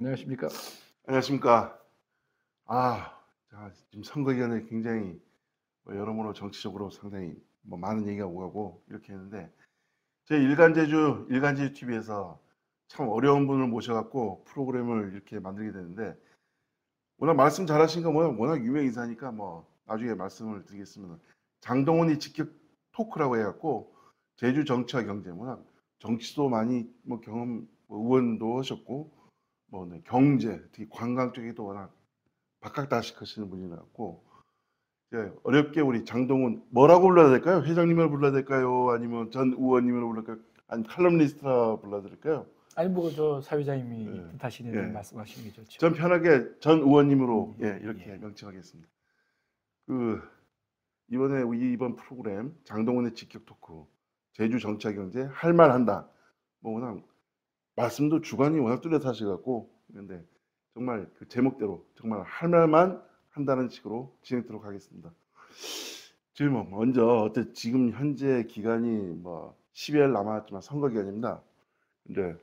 안녕하십니까? 안녕하십니까. 지금 선거 기간에 굉장히 여러모로 정치적으로 상당히 많은 얘기가 오가고 이렇게 했는데, 저희 일간제주 TV에서 참 어려운 분을 모셔갖고 프로그램을 이렇게 만들게 되는데, 워낙 말씀 잘하신 거 워낙 유명 인사니까 나중에 말씀을 드리겠습니다. 장동훈이 직격 토크라고 해갖고 제주 정치와 경제, 워낙 정치도 많이 경험, 의원도 하셨고 네, 경제, 특히 관광 쪽에도 워낙 박학다식하시는 분이라고. 어렵게 우리 장동훈 뭐라고 불러야 될까요? 회장님을 불러야 될까요? 아니면 전 의원님을 불러야 될까요? 아니 칼럼니스트라 불러야 될까요? 아니 뭐 저 사회자님이 예, 뜻하시는 대로 예. 말씀하시는 게 좋죠. 전 편하게 전 의원님으로 이렇게 예. 명칭하겠습니다. 이번 프로그램 장동훈의 직격 토크 제주 정치와 경제 할 말 한다. 워낙 말씀도 주관이 워낙 뚜렷하셔갖고, 근데 정말 그 제목대로 정말 할 말만 한다는 식으로 진행하도록 하겠습니다. 지금 먼저 지금 현재 기간이 12일 남았지만 선거 기간입니다. 근데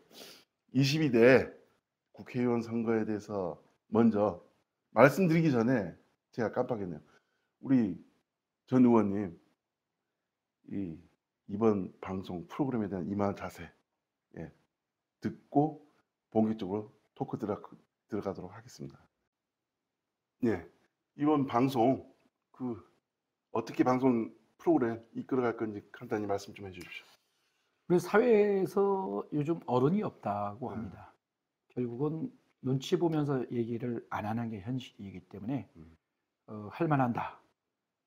22대 국회의원 선거에 대해서 먼저 말씀드리기 전에 제가 깜빡했네요. 우리 전 의원님 이번 방송 프로그램에 대한 임한 자세 듣고 본격적으로 토크 들어가도록 하겠습니다. 이번 방송 어떻게 방송 프로그램 이끌어갈 건지 간단히 말씀 좀 해주십시오. 우리 사회에서 요즘 어른이 없다고 합니다. 결국은 눈치 보면서 얘기를 안 하는 게 현실이기 때문에 할 만한다.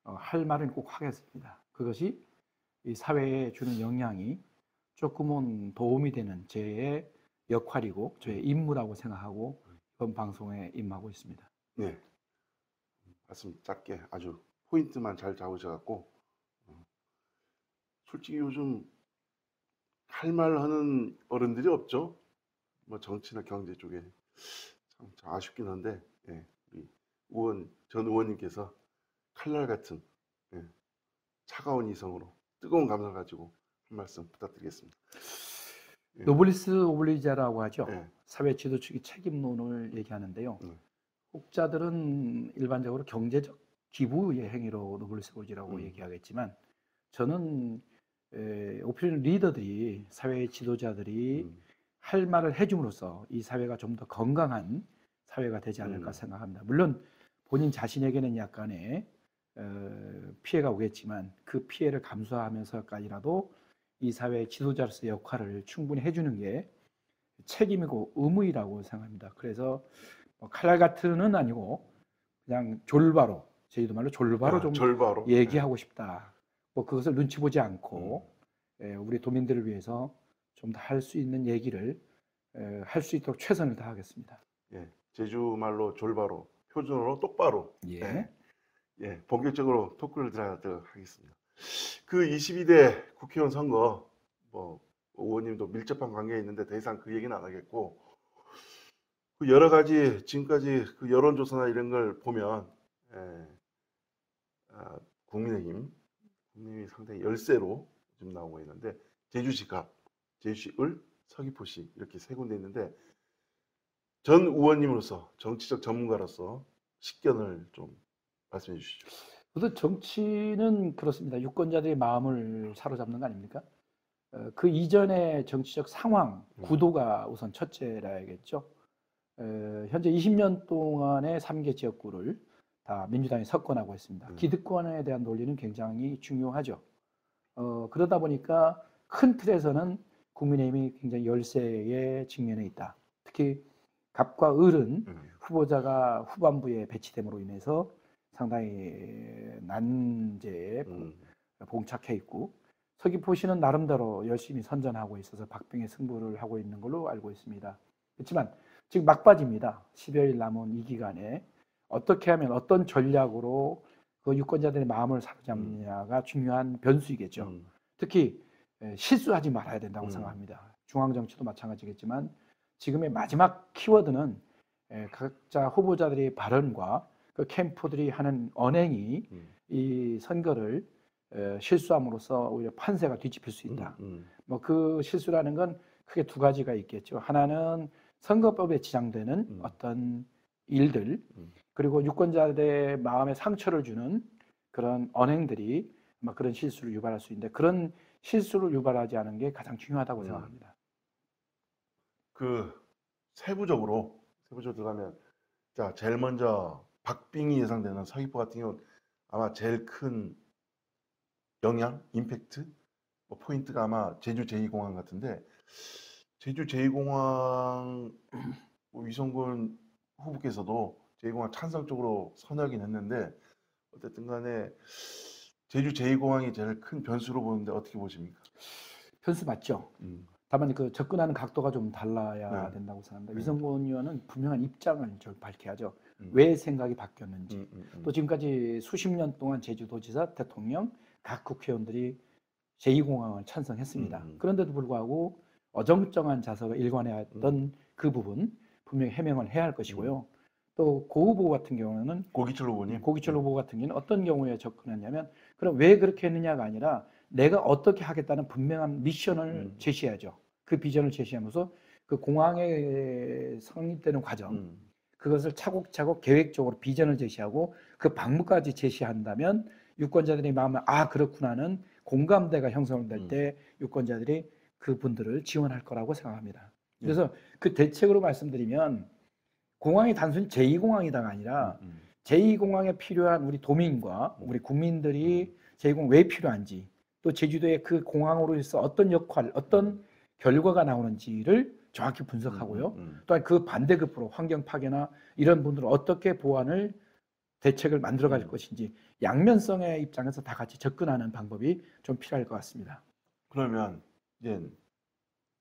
할 말은 꼭 하겠습니다. 그것이 이 사회에 주는 영향이 조금은 도움이 되는 제 역할이고 저의 임무라고 생각하고 이번 방송에 임하고 있습니다. 네, 말씀 짧게 아주 포인트만 잘 잡으셔갖고, 솔직히 요즘 할 말 하는 어른들이 없죠. 정치나 경제 쪽에 참 아쉽긴 한데, 우리 전 의원님께서 칼날 같은 차가운 이성으로 뜨거운 감성을 가지고 한 말씀 부탁드리겠습니다. 노블리스 오블리자라고 하죠. 네. 사회 지도 측의 책임론을 얘기하는데요. 혹자들은 일반적으로 경제적 기부의 행위로 노블리스 오블리자라고 얘기하겠지만, 저는 오피니언 리더들이, 사회 지도자들이 할 말을 해줌으로써 이 사회가 좀 더 건강한 사회가 되지 않을까 생각합니다. 물론 본인 자신에게는 약간의 피해가 오겠지만 그 피해를 감수하면서까지라도 이 사회의 지도자로서의 역할을 충분히 해주는 게 책임이고 의무이라고 생각합니다. 그래서 칼날 같은은 아니고 그냥 졸바로, 제주도 말로 졸바로 좀 졸바로 얘기하고 싶다. 그것을 눈치 보지 않고 우리 도민들을 위해서 좀 더 할 수 있는 얘기를 할 수 있도록 최선을 다하겠습니다. 제주 말로 졸바로, 표준어로 똑바로. 본격적으로 토크를 들어가도록 하겠습니다. 그 22대 국회의원 선거, 의원님도 밀접한 관계에 있는데 더 이상 그 얘기는 안 하겠고, 여러 가지 지금까지 그 여론조사나 이런 걸 보면 국민의힘이 상당히 열세로 지금 나오고 있는데, 제주시 갑, 제주시 을, 서귀포시 이렇게 세 군데 있는데, 전 의원님으로서 정치적 전문가로서 식견을 좀 말씀해 주시죠. 모두 정치는 그렇습니다. 유권자들의 마음을 사로잡는 거 아닙니까? 그 이전의 정치적 상황, 구도가 우선 첫째라야겠죠. 현재 20년 동안의 3개 지역구를 다 민주당이 석권하고 있습니다. 기득권에 대한 논리는 굉장히 중요하죠. 그러다 보니까 큰 틀에서는 국민의힘이 굉장히 열세에 직면해 있다. 특히 갑과 을은 후보자가 후반부에 배치됨으로 인해서 상당히 난제에 봉착해 있고, 서귀포시는 나름대로 열심히 선전하고 있어서 박빙의 승부를 하고 있는 걸로 알고 있습니다. 그렇지만 지금 막바지입니다. 10여일 남은 이 기간에 어떻게 하면, 어떤 전략으로 그 유권자들의 마음을 사로잡느냐가 중요한 변수이겠죠. 특히 실수하지 말아야 된다고 생각합니다. 중앙정치도 마찬가지겠지만 지금의 마지막 키워드는 각자 후보자들의 발언과 그 캠프들이 하는 언행이 이 선거를 실수함으로써 오히려 판세가 뒤집힐 수 있다. 그 실수라는 건 크게 두 가지가 있겠죠. 하나는 선거법에 지장되는 어떤 일들, 그리고 유권자들의 마음에 상처를 주는 그런 언행들이 아마 그런 실수를 유발할 수 있는데, 그런 실수를 유발하지 않은 게 가장 중요하다고 생각합니다. 그 세부적으로 들어가면, 자, 제일 먼저 박빙이 예상되는 서귀포 같은 경우는 아마 제일 큰 영향, 임팩트, 뭐 포인트가 아마 제주 제2공항 같은데, 제주 제2공항 위성군 후보께서도 제2공항 찬성 쪽으로 선회하긴 했는데, 어쨌든 간에 제주 제2공항이 제일 큰 변수로 보는데 어떻게 보십니까? 편수 맞죠? 다만 그 접근하는 각도가 좀 달라야 네. 된다고 생각합니다. 네. 위성군 의원은 분명한 입장을 좀 밝혀야죠. 음. 왜 생각이 바뀌었는지. 음. 또 지금까지 수십 년 동안 제주도지사, 대통령, 각 국회의원들이 제2공항을 찬성했습니다. 그런데도 불구하고 어정쩡한 자세가 일관해왔던 그 부분 분명히 해명을 해야 할 것이고요. 또 고 후보 같은 경우는 고기철 후보님. 고기철 후보 같은 경우는 어떤 경우에 접근했냐면, 그럼 왜 그렇게 했느냐가 아니라 내가 어떻게 하겠다는 분명한 미션을 제시해야죠. 그 비전을 제시하면서 그 공항에 성립되는 과정, 그것을 차곡차곡 계획적으로 비전을 제시하고 그 방법까지 제시한다면 유권자들의 마음에 아 그렇구나는 공감대가 형성될 때 유권자들이 그분들을 지원할 거라고 생각합니다. 그래서 그 대책으로 말씀드리면, 공항이 단순히 제2공항이다가 아니라 제2공항에 필요한 우리 도민과 우리 국민들이 제2공항 왜 필요한지, 또 제주도의 그 공항으로 해서 어떤 역할, 어떤 결과가 나오는지를 정확히 분석하고요. 또한 그 반대급부로 환경 파괴나 이런 분들을 어떻게 보완을 대책을 만들어갈 것인지 양면성의 입장에서 다 같이 접근하는 방법이 좀 필요할 것 같습니다. 그러면 이제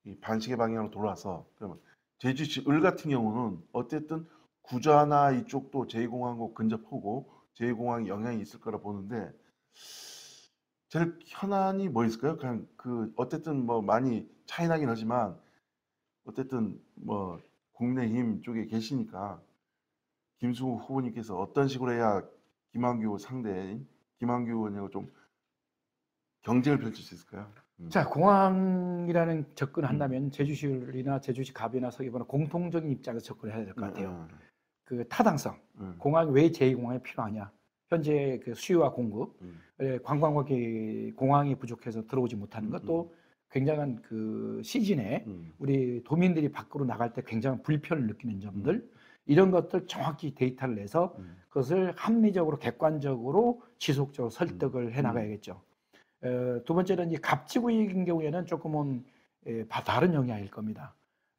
이 반시계 방향으로 돌아서, 그러면 제주시 을 같은 경우는 어쨌든 구좌나 이쪽도 제2공항하고 근접하고 제2공항 영향이 있을 거라 보는데, 제일 현안이 뭐 있을까요? 그냥 그 어쨌든 뭐 많이 차이 나긴 하지만 어쨌든 뭐 국민의힘 쪽에 계시니까 김수호 후보님께서 어떤 식으로 해야 김한규 상대인 김한규 의원하고 좀 경쟁을 펼칠 수 있을까요? 자, 공항이라는 접근을 한다면 제주시나 제주시 갑이나 서귀포나 공통적인 입장에서 접근을 해야 될 것 같아요. 그 타당성, 공항이 왜 제2공항이 필요하냐? 현재 그 수요와 공급, 관광객이 공항이 부족해서 들어오지 못하는 것도 굉장한 그 시즌에 우리 도민들이 밖으로 나갈 때 굉장한 불편을 느끼는 점들, 이런 것들 정확히 데이터를 내서 그것을 합리적으로 객관적으로 지속적으로 설득을 해 나가야겠죠. 두 번째는 이 갑직의 경우에는 조금은 다른 영향일 겁니다.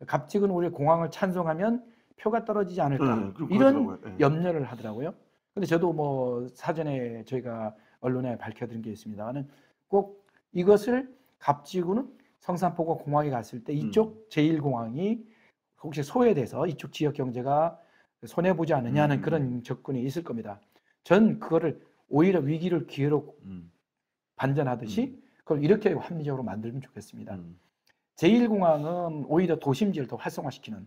갑직은 우리 공항을 찬성하면 표가 떨어지지 않을까 이런 염려를 하더라고요. 근데 저도 뭐 사전에 저희가 언론에 밝혀드린 게 있습니다만은 꼭 이것을 갑지구는 성산포구 공항에 갔을 때 이쪽 제1공항이 혹시 소외돼서 이쪽 지역 경제가 손해보지 않느냐는 그런 접근이 있을 겁니다. 전 그거를 오히려 위기를 기회로 반전하듯이 그걸 이렇게 합리적으로 만들면 좋겠습니다. 제1공항은 오히려 도심지를 더 활성화시키는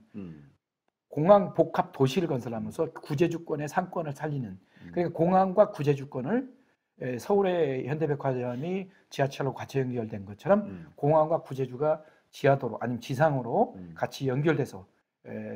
공항 복합 도시를 건설하면서 구제주권의 상권을 살리는, 그러니까 공항과 구제주권을 서울의 현대백화점이 지하철로 같이 연결된 것처럼 공항과 구제주가 지하도로 아니면 지상으로 같이 연결돼서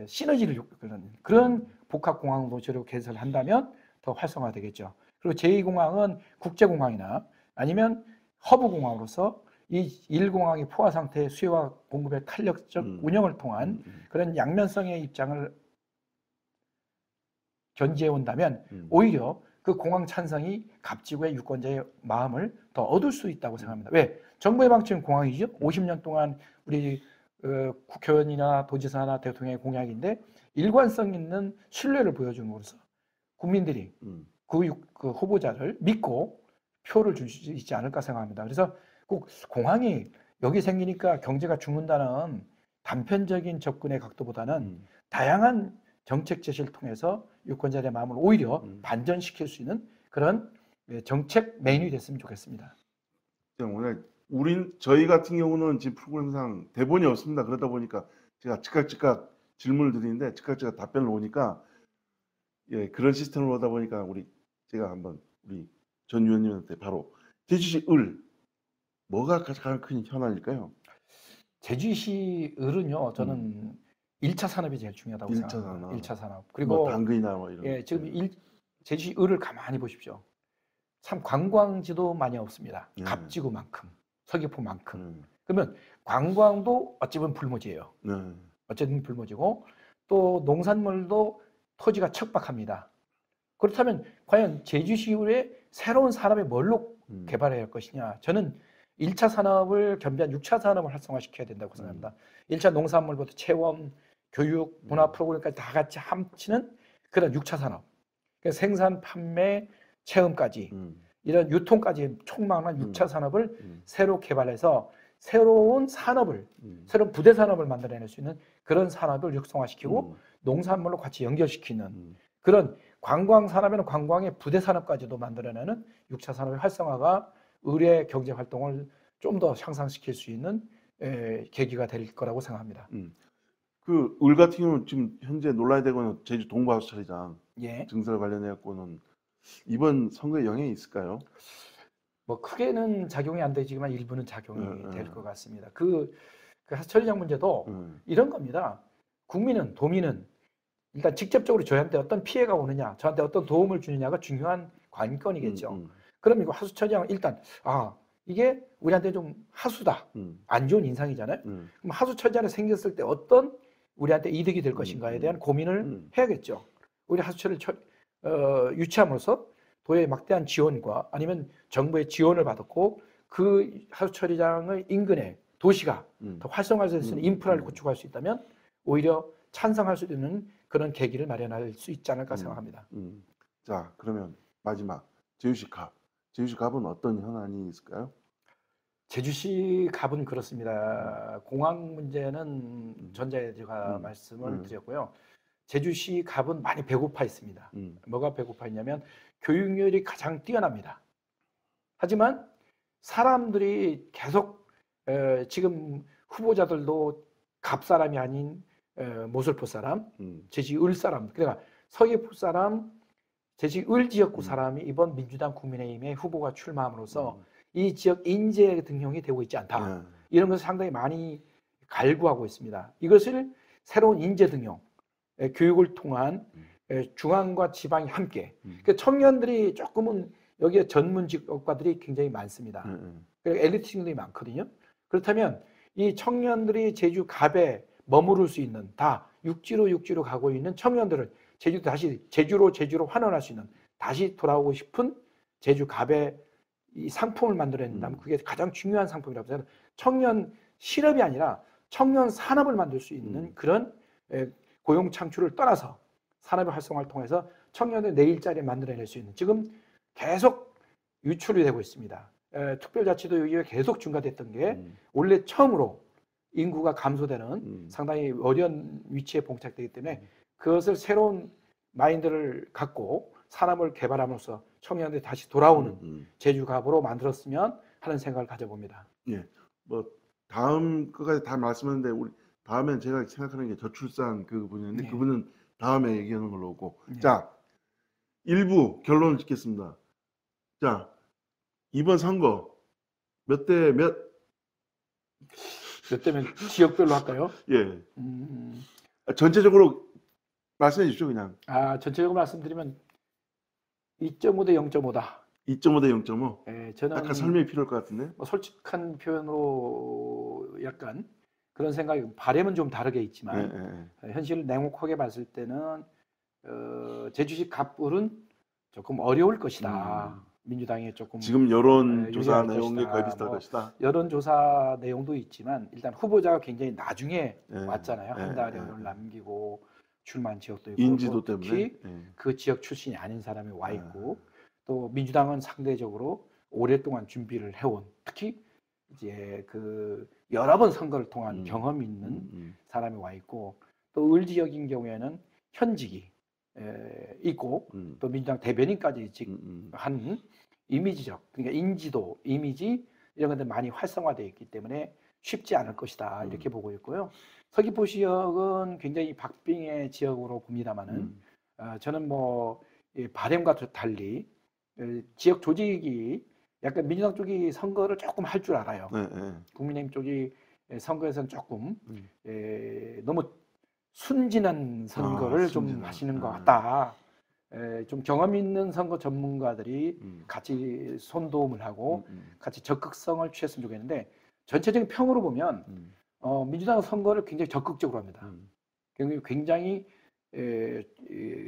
시너지를 이끄는 그런 복합 공항 도시로 개설한다면 더 활성화되겠죠. 그리고 제2공항은 국제공항이나 아니면 허브공항으로서 이 1공항이 포화 상태의 수요와 공급의 탄력적 운영을 통한 그런 양면성의 입장을 견지해 온다면 오히려 그 공항 찬성이 갑지구의 유권자의 마음을 더 얻을 수 있다고 생각합니다. 왜? 정부의 방침은 공항이죠. 50년 동안 우리 국회의원이나 도지사나 대통령의 공약인데 일관성 있는 신뢰를 보여주는 것으로서 국민들이 그 후보자를 믿고 표를 줄 수 있지 않을까 생각합니다. 그래서 꼭 공항이 여기 생기니까 경제가 죽는다는 단편적인 접근의 각도보다는 다양한 정책 제시를 통해서 유권자들의 마음을 오히려 반전시킬 수 있는 그런 정책 메인이 됐으면 좋겠습니다. 오늘 저희 같은 경우는 지금 프로그램상 대본이 없습니다. 그러다 보니까 제가 즉각 질문을 드리는데 즉각 답변을 오니까 그런 시스템으로 오다 보니까 제가 한번 우리 전 의원님한테 바로 제주시 을 뭐가 가장 큰 현안일까요? 제주시 을은요, 저는 1차 산업이 제일 중요하다고 1차 생각합니다. 산업. 1차 산업. 뭐 그리고 당근이나 뭐 이런. 예, 지금 제주시 을을 가만히 보십시오. 참 관광지도 많이 없습니다. 예. 갑지구만큼, 서귀포만큼. 음. 그러면 관광도 어찌 보면 불모지예요. 네. 어쨌든 불모지고 또 농산물도 토지가 척박합니다. 그렇다면 과연 제주시의 새로운 산업에 뭘로 개발해야 할 것이냐? 저는 1차 산업을 겸비한 6차 산업을 활성화시켜야 된다고 생각합니다. 1차 농산물부터 체험, 교육, 문화 프로그램까지 다 같이 합치는 그런 6차 산업. 그러니까 생산, 판매, 체험까지 이런 유통까지 총망한 6차 산업을 새로 개발해서 새로운 산업을, 새로운 부대 산업을 만들어낼 수 있는 그런 산업을 육성화시키고 농산물로 같이 연결시키는 그런 관광 산업에는 관광의 부대 산업까지도 만들어내는 6차 산업의 활성화가 의뢰 경제 활동을 좀 더 향상시킬 수 있는 계기가 될 거라고 생각합니다. 그 을 같은 경우는 지금 현재 논란이 되고 있는 제주 동부하수처리장 예. 증설 관련해 갖고는 이번 선거에 영향이 있을까요? 뭐 크게는 작용이 안 되지만 일부는 작용이 될 것 같습니다. 그 하수처리장 문제도 이런 겁니다. 국민은, 도민은 일단 직접적으로 저한테 어떤 피해가 오느냐, 저한테 어떤 도움을 주느냐가 중요한 관건이겠죠. 그럼 이거 하수처리장 일단 이게 우리한테 좀 하수다, 안 좋은 인상이잖아요. 그럼 하수처리장이 생겼을 때 어떤 우리한테 이득이 될 것인가에 대한 고민을 해야겠죠. 우리 하수처리를 유치함으로써 도의 막대한 지원과 아니면 정부의 지원을 받았고 그 하수처리장의 인근에 도시가 더 활성화될 수 있는 인프라를 구축할 수 있다면 오히려 찬성할 수 있는 그런 계기를 마련할 수 있지 않을까 생각합니다. 자, 그러면 마지막 제주시 갑. 제주시 갑은 어떤 현안이 있을까요? 제주시 갑은 그렇습니다. 공항 문제는 전자에 제가 말씀을 드렸고요. 제주시 갑은 많이 배고파 있습니다. 뭐가 배고파 있냐면 교육열이 가장 뛰어납니다. 하지만 사람들이 계속 지금 후보자들도 갑 사람이 아닌 모슬포 사람, 제주 을 사람, 그러니까 서귀포 사람, 제주 을 지역구 사람이 이번 민주당 국민의힘의 후보가 출마함으로써 이 지역 인재 등용이 되고 있지 않다. 이런 것을 상당히 많이 갈구하고 있습니다. 이것을 새로운 인재 등용, 교육을 통한 중앙과 지방이 함께. 그러니까 청년들이 조금은 여기에 전문 직업가들이 굉장히 많습니다. 엘리트층들이 많거든요. 그렇다면 이 청년들이 제주 갑에 머무를 수 있는 다 육지로 가고 있는 청년들을 제주로 환원할 수 있는 다시 돌아오고 싶은 제주 갑에 이 상품을 만들어낸다면 그게 가장 중요한 상품이라고 생각합니다. 청년 실업이 아니라 청년 산업을 만들 수 있는 그런 고용 창출을 떠나서 산업의 활성화를 통해서 청년들 내 일자리를 만들어낼 수 있는 지금 계속 유출이 되고 있습니다. 특별자치도 여기가 계속 증가됐던 게 원래 처음으로 인구가 감소되는 상당히 어려운 위치에 봉착되기 때문에 그것을 새로운 마인드를 갖고 산업을 개발함으로써 청년들이 다시 돌아오는 제주갑으로 만들었으면 하는 생각을 가져봅니다. 예, 뭐 다음 것까지 다 말씀했는데 우리 다음엔 제가 생각하는 게 저출산 그 분인데 그분은 다음에 얘기하는 걸로 오고 자 1부 결론을 짓겠습니다. 자 이번 선거 몇 대 몇? 몇 대면 지역별로 할까요? 예. 전체적으로 말씀해 주십시오 그냥. 전체적으로 말씀드리면 2.5 대 0.5다. 2.5 대 0.5. 예, 저는 약간 설명이 필요할 것 같은데. 뭐 솔직한 표현으로 약간 그런 생각이 바람은 좀 다르게 있지만 현실을 냉혹하게 봤을 때는 제주시 갑을은 조금 어려울 것이다. 민주당이 조금 지금 여론조사 유리할 내용이 것이다. 거의 비슷할 것이다. 여론조사 내용도 있지만 일단 후보자가 굉장히 나중에 왔잖아요. 한 달여를 남기고 출마한 지역도 있고 인지도 또 때문에 특히 그 지역 출신이 아닌 사람이 와 있고 또 민주당은 상대적으로 오랫동안 준비를 해온 특히 이제 그 여러 번 선거를 통한 경험이 있는 사람이 와 있고 또 을 지역인 경우에는 현직이 있고 또 민주당 대변인까지 한 이미지적 그러니까 인지도 이미지 이런 것들 많이 활성화되어 있기 때문에 쉽지 않을 것이다 이렇게 보고 있고요. 서귀포 지역은 굉장히 박빙의 지역으로 봅니다만은 저는 뭐 바람과 달리 지역 조직이 약간 민주당 쪽이 선거를 조금 할 줄 알아요. 국민의힘 쪽이 선거에서는 조금 너무 순진한 선거를 좀 순진한. 하시는 것 같다. 좀 경험 있는 선거 전문가들이 음. 같이 손도움을 하고 음. 같이 적극성을 취했으면 좋겠는데 전체적인 평으로 보면 음. 민주당은 선거를 굉장히 적극적으로 합니다. 음. 굉장히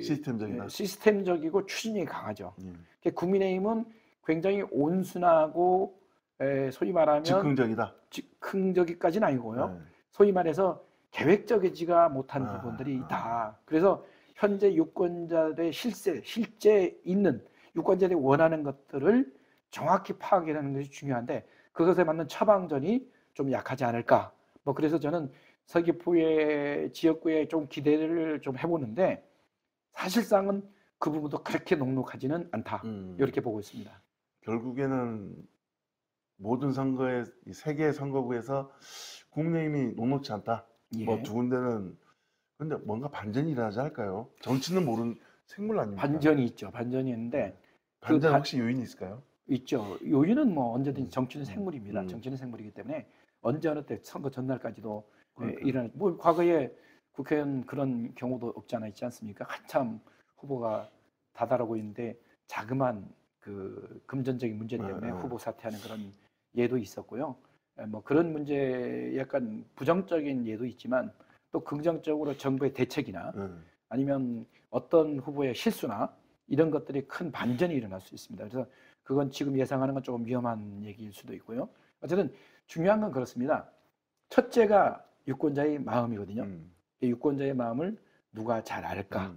시스템적이다. 시스템적이고 추진력이 강하죠. 음. 국민의힘은 굉장히 온순하고 소위 말하면 즉흥적이다. 즉흥적이까지는 아니고요. 네. 소위 말해서 계획적이지가 못한 아, 부분들이 아. 있다. 그래서 현재 유권자들의 실제 있는 유권자들이 원하는 것들을 정확히 파악하는 것이 중요한데 그것에 맞는 처방전이 좀 약하지 않을까. 뭐 그래서 저는 서귀포의 지역구에 좀 기대를 좀 해보는데 사실상은 그 부분도 그렇게 녹록하지는 않다. 이렇게 보고 있습니다. 결국에는 모든 선거에 이 세 개의 선거구에서 국민의힘이 녹록지 않다. 예. 뭐 두 군데는 근데 뭔가 반전이 일어나지 않을까요? 정치는 모르는 생물 아닙니까? 반전이 있죠. 반전이 있는데 반전 그 혹시 요인이 있을까요? 있죠. 요인은 뭐 언제든지 정치는 음. 생물입니다. 음. 정치는 생물이기 때문에 언제 어느 때 선거 전날까지도 그러니까요. 일어나. 뭐 과거에 국회의원 그런 경우도 없지 않아 있지 않습니까? 한참 후보가 다다르고 있는데 자그만 그 금전적인 문제 때문에 후보 사퇴하는 그런 예도 있었고요. 뭐 그런 문제 약간 부정적인 예도 있지만 또 긍정적으로 정부의 대책이나 아니면 어떤 후보의 실수나 이런 것들이 큰 반전이 일어날 수 있습니다. 그래서 그건 지금 예상하는 건 조금 위험한 얘기일 수도 있고요. 어쨌든 중요한 건 그렇습니다. 첫째가 유권자의 마음이거든요. 유권자의 마음을 누가 잘 알까?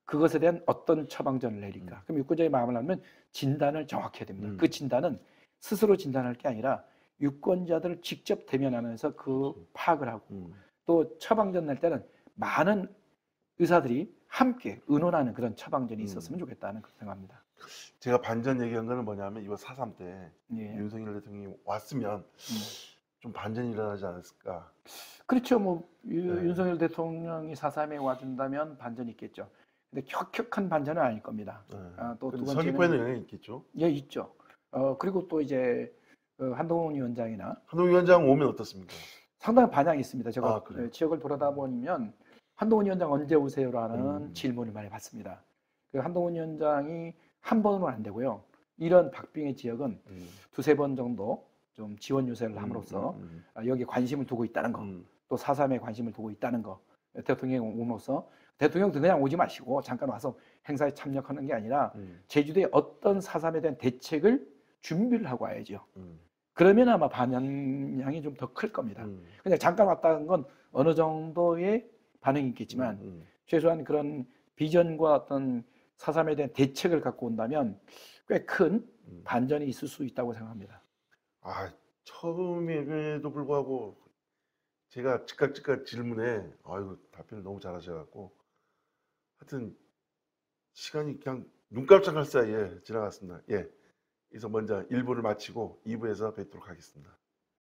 그것에 대한 어떤 처방전을 내릴까? 그럼 유권자의 마음을 알면 진단을 정확히 해야 됩니다. 그 진단은 스스로 진단할 게 아니라 유권자들을 직접 대면하면서 그 파악을 하고 또 처방전 낼 때는 많은 의사들이 함께 의논하는 그런 처방전이 있었으면 좋겠다는 그런 생각합니다. 제가 반전 얘기한 거는 뭐냐면 이번 4.3 때 예. 윤석열 대통령이 왔으면 좀 반전이 일어나지 않았을까. 그렇죠. 뭐 윤석열 대통령이 4.3에 와준다면 반전이 있겠죠. 근데 혁혁한 반전은 아닐 겁니다. 또 두 번째는 서귀포에는 영향이 있겠죠. 예, 있죠. 그리고 또 이제 한동훈 위원장이나 한동훈 위원장 오면 어떻습니까? 상당히 반향이 있습니다. 제가 그래요? 지역을 돌아다 보면 한동훈 위원장 언제 오세요라는 질문을 많이 받습니다. 그 한동훈 위원장이 한 번으로 안 되고요. 이런 박빙의 지역은 두세 번 정도 좀 지원 유세를 함으로써 여기에 관심을 두고 있다는 거, 또 4.3에 관심을 두고 있다는 거, 대통령이 옴으로써 대통령도 그냥 오지 마시고 잠깐 와서 행사에 참여하는 게 아니라 제주도에 어떤 4.3에 대한 대책을 준비를 하고 와야죠. 그러면 아마 반향이 좀 더 클 겁니다. 그냥 잠깐 왔다는 건 어느 정도의 반응이 있겠지만 최소한 그런 비전과 어떤 4.3에 대한 대책을 갖고 온다면 꽤 큰 반전이 있을 수 있다고 생각합니다. 처음에도 불구하고 제가 즉각 질문에 답변을 너무 잘하셔갖고 하여튼 시간이 그냥 눈 깜짝할 사이에 지나갔습니다. 그래서 먼저 1부를 마치고 2부에서 뵙도록 하겠습니다.